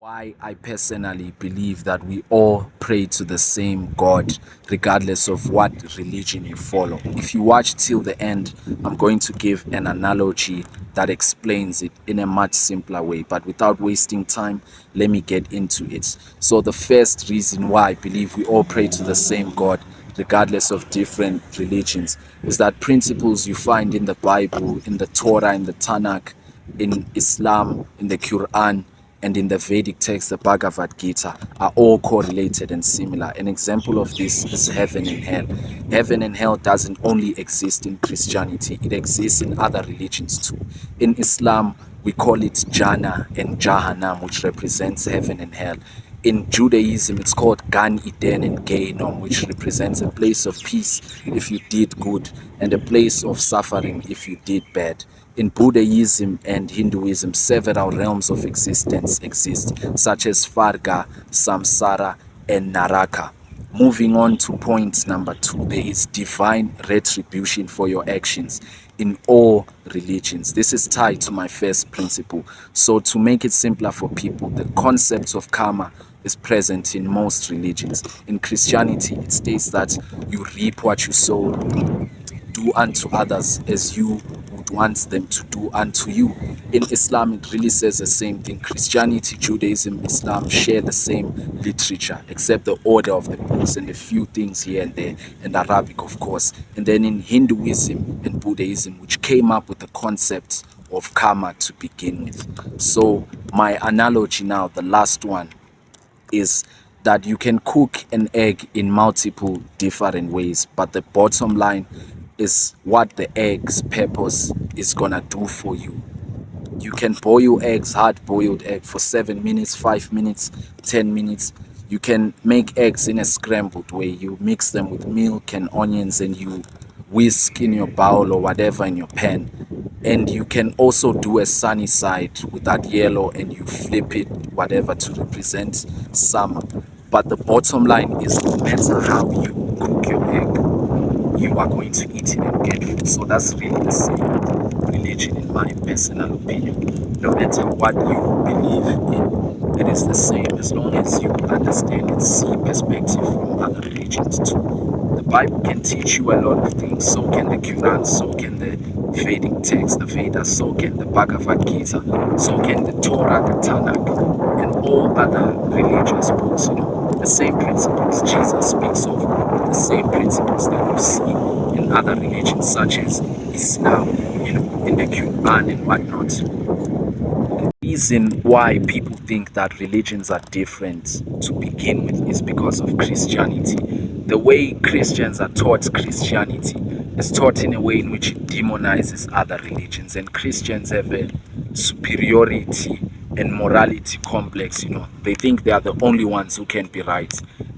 Why I personally believe that we all pray to the same God, regardless of what religion you follow. If you watch till the end, I'm going to give an analogy that explains it in a much simpler way. But without wasting time, let me get into it. So, the first reason why I believe we all pray to the same God, regardless of different religions, is that principles you find in the Bible, in the Torah, in the Tanakh, in Islam, in the Quran, and in the Vedic text, the Bhagavad Gita, are all correlated and similar. An example of this is heaven and hell. Heaven and hell doesn't only exist in Christianity, it exists in other religions too. In Islam, we call it Jannah and Jahannam, which represents heaven and hell. In Judaism, it's called Gan Eden and Gehinnom, which represents a place of peace if you did good, and a place of suffering if you did bad. In Buddhism and Hinduism, several realms of existence exist, such as Varga, Samsara, and Naraka. Moving on to point number 2, there is divine retribution for your actions in all religions. This is tied to my first principle. So, to make it simpler for people, the concept of karma is present in most religions. In Christianity, it states that you reap what you sow, do unto others as you would want them to do unto you. In Islam, it really says the same thing. Christianity, Judaism, Islam share the same literature, except the order of the books and a few things here and there, and Arabic, of course. And then in Hinduism and Buddhism, which came up with the concept of karma to begin with. So, my analogy now, the last one, is that you can cook an egg in multiple different ways, but the bottom line is what the egg's purpose is gonna do for you. You can boil eggs, hard boiled egg, for 7 minutes, 5 minutes, 10 minutes. You can make eggs in a scrambled way. You mix them with milk and onions and you whisk in your bowl or whatever in your pan. And you can also do a sunny side with that yellow and you flip it, whatever, to represent summer. But the bottom line is no matter how you cook your egg, you are going to eat it and get food. So that's really the same religion, in my personal opinion. No matter what you believe in, it is the same as long as you understand and see perspective from other religions too. The Bible can teach you a lot of things, so can the Quran, so can the Vedic text, the Vedas, so can the Bhagavad Gita, so can the Torah, the Tanakh, and all other religious books. The same principles Jesus speaks of, the same principles that you see in other religions such as Islam, in the Quran and whatnot. The reason why people think that religions are different to begin with is because of Christianity. The way Christians are taught Christianity is taught in a way in which it demonizes other religions, and Christians have a superiority and morality complex. They think they are the only ones who can be right.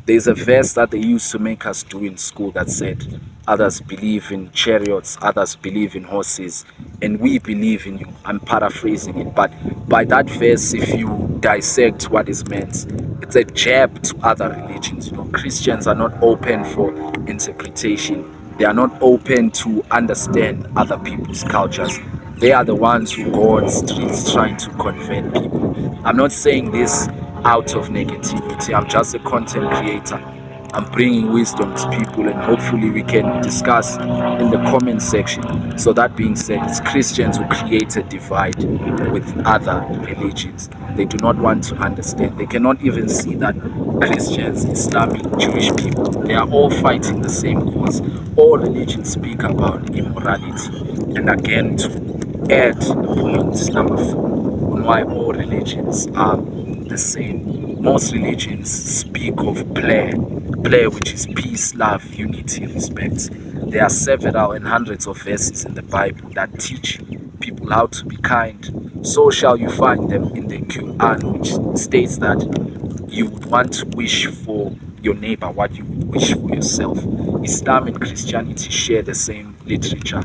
There's a verse that they used to make us do in school that said, others believe in chariots, others believe in horses, and we believe in you. I'm paraphrasing it, but by that verse, if you dissect what is meant, it's a jab to other religions. Christians are not open for interpretation. They are not open to understand other people's cultures. They are the ones who go on streets trying to convert people. I'm not saying this out of negativity. I'm just a content creator. I'm bringing wisdom to people, and hopefully we can discuss in the comment section. So that being said, it's Christians who create a divide with other religions. They do not want to understand. They cannot even see that Christians, Islamic, Jewish people, they are all fighting the same cause. All religions speak about immorality. And again, to add the point number 4 on why all religions are the same. Most religions speak of prayer, which is peace, love, unity, respect. There are several and hundreds of verses in the Bible that teach people how to be kind. So shall you find them in the Quran, which states that you would want to wish for your neighbor what you would wish for yourself. Islam and Christianity share the same literature.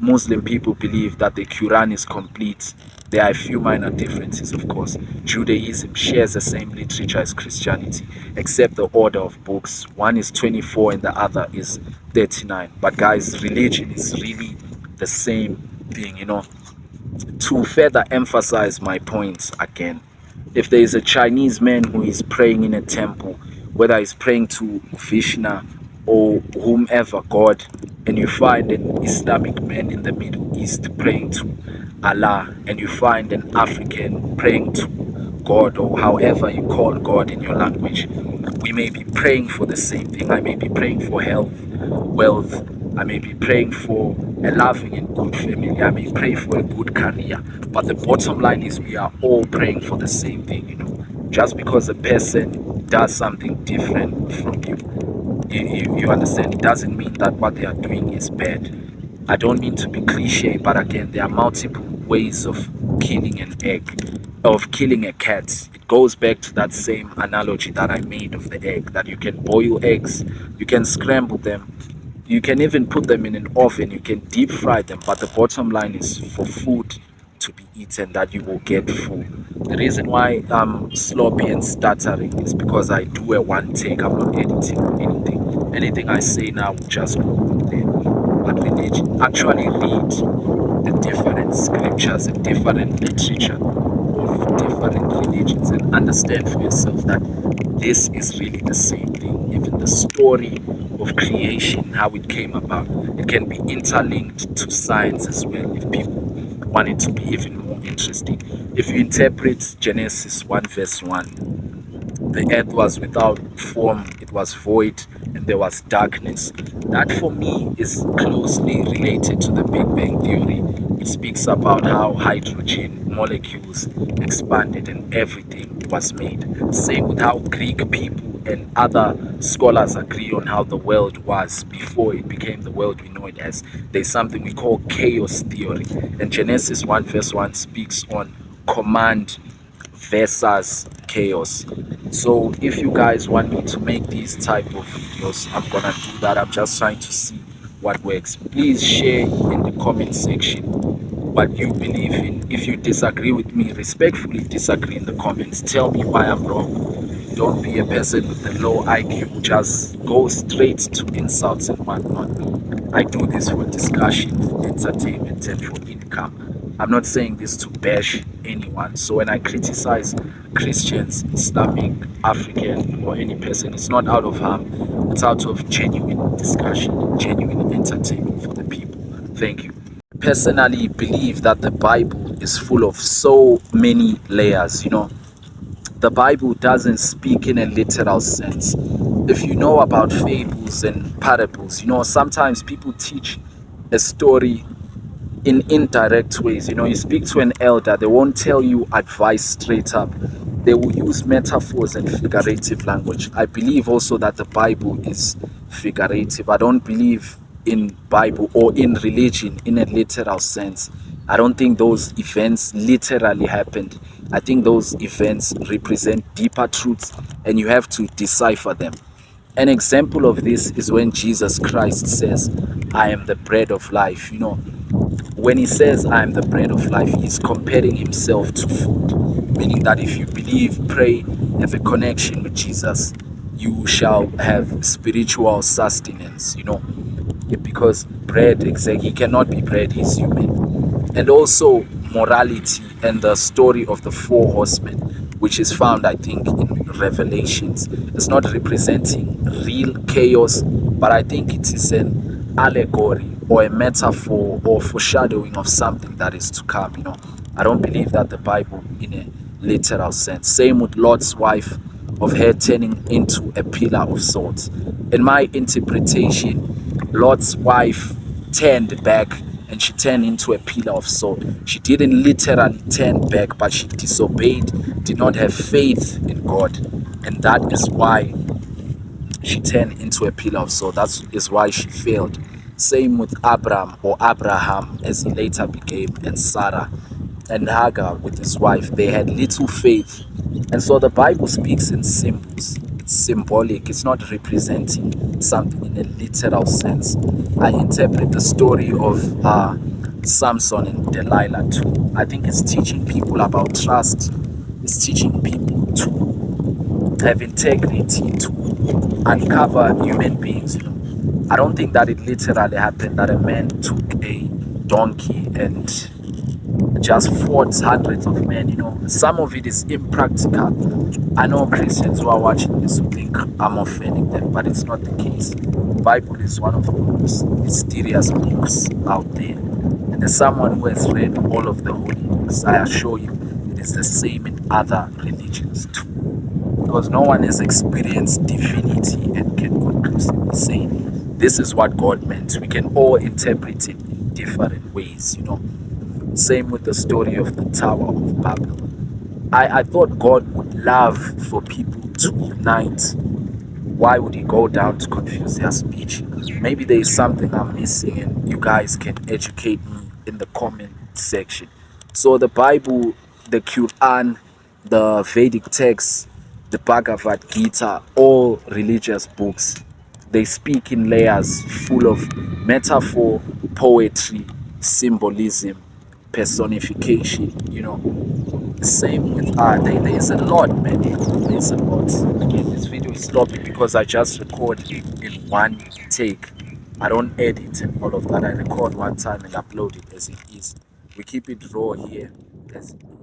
Muslim people believe that the Quran is complete. There are a few minor differences, of course. Judaism shares the same literature as Christianity, except the order of books. One is 24 and the other is 39. But guys, religion is really the same thing. To further emphasize my points again, If there is a Chinese man who is praying in a temple, whether he's praying to Vishnu or whomever God, and you find an Islamic man in the Middle East praying to Allah, and you find an African praying to God, or however you call God in your language, we may be praying for the same thing. I may be praying for health, wealth. I may be praying for a loving and good family. I may pray for a good career. But the bottom line is we are all praying for the same thing, you know. Just because a person does something different from you understand, it doesn't mean that what they are doing is bad. I don't mean to be cliche, but again, there are multiple ways of killing an egg, of killing a cat. It goes back to that same analogy that I made of the egg, that you can boil eggs, you can scramble them, you can even put them in an oven, you can deep fry them, but the bottom line is for food to be eaten that you will get full. The reason why I'm sloppy and stuttering is because I do a one take. I'm not editing or anything. Anything I say now will just go out there. But religion, actually read the different scriptures and different literature of different religions and understand for yourself that this is really the same thing. Even the story of creation, how it came about, it can be interlinked to science as well if people want it to be even more interesting. If you interpret Genesis 1 verse 1, the earth was without form, it was void, and there was darkness. That for me is closely related to the Big Bang Theory. It speaks about how hydrogen molecules expanded and everything was made. Same with how Greek people and other scholars agree on how the world was before it became the world we know it as. There's something we call chaos theory. And Genesis 1 verse 1 speaks on command versus chaos. So if you guys want me to make these type of videos, I'm gonna do that. I'm just trying to see what works. Please share in the comment section what you believe in. If you disagree with me, respectfully disagree in the comments. Tell me why I'm wrong. Don't be a person with a low IQ. Just go straight to insults and whatnot. I do this for discussion, for entertainment, and for income. I'm not saying this to bash anyone. So when I criticize Christians, Islamic, African, or any person, it's not out of harm. It's out of genuine discussion, genuine entertainment for the people. Thank you. Personally believe that the Bible is full of so many layers, you know. The Bible doesn't speak in a literal sense. If you know about fables and parables, you know, sometimes people teach a story in indirect ways. You know, you speak to an elder, they won't tell you advice straight up. They will use metaphors and figurative language. I believe also that the Bible is figurative. I don't believe in Bible or in religion in a literal sense. I don't think those events literally happened. I think those events represent deeper truths and you have to decipher them. An example of this is when Jesus Christ says, I am the bread of life. You know, when he says, I am the bread of life, he's comparing himself to food. Meaning that if you believe, pray, have a connection with Jesus, you shall have spiritual sustenance, you know. Because bread, exactly, he cannot be bread, he's human. And also morality and the story of the four horsemen, which is found, I think, in Revelations. It's not representing real chaos, but I think it is an allegory or a metaphor or foreshadowing of something that is to come, you know. I don't believe that the Bible in a literal sense. Same with Lot's wife, of her turning into a pillar of salt. In my interpretation, Lot's wife turned back and she turned into a pillar of salt. She didn't literally turn back, but she disobeyed, did not have faith in God. And that is why she turned into a pillar of salt. That is why she failed. Same with Abram or Abraham, as he later became, and Sarah and Hagar with his wife. They had little faith. And so the Bible speaks in symbols. It's symbolic. It's not representing something in a literal sense. I interpret the story of Samson and Delilah too. I think it's teaching people about trust. It's teaching people to have integrity, to uncover human beings. You know, I don't think that it literally happened that a man took a donkey and just fought hundreds of men. Some of it is impractical. I know Christians who are watching this who think I'm offending them, but it's not the case. The Bible is one of the most mysterious books out there. And as someone who has read all of the holy books, I assure you it is the same in other religions too. Because no one has experienced divinity and can conclusively say this is what God meant. We can all interpret it in different ways. Same with the story of the Tower of Babel. I thought God would love for people to unite. Why would he go down to confuse their speech? Maybe there is something I'm missing and you guys can educate me in the comment section. So the Bible, the Quran, the Vedic texts, the Bhagavad Gita, all religious books, they speak in layers full of metaphor, poetry, symbolism, personification. Same with there's a lot, man. There's a lot. Again, this video is stopping because I just record in one take. I don't edit and all of that. I record one time and upload it as it is. We keep it raw here as it is.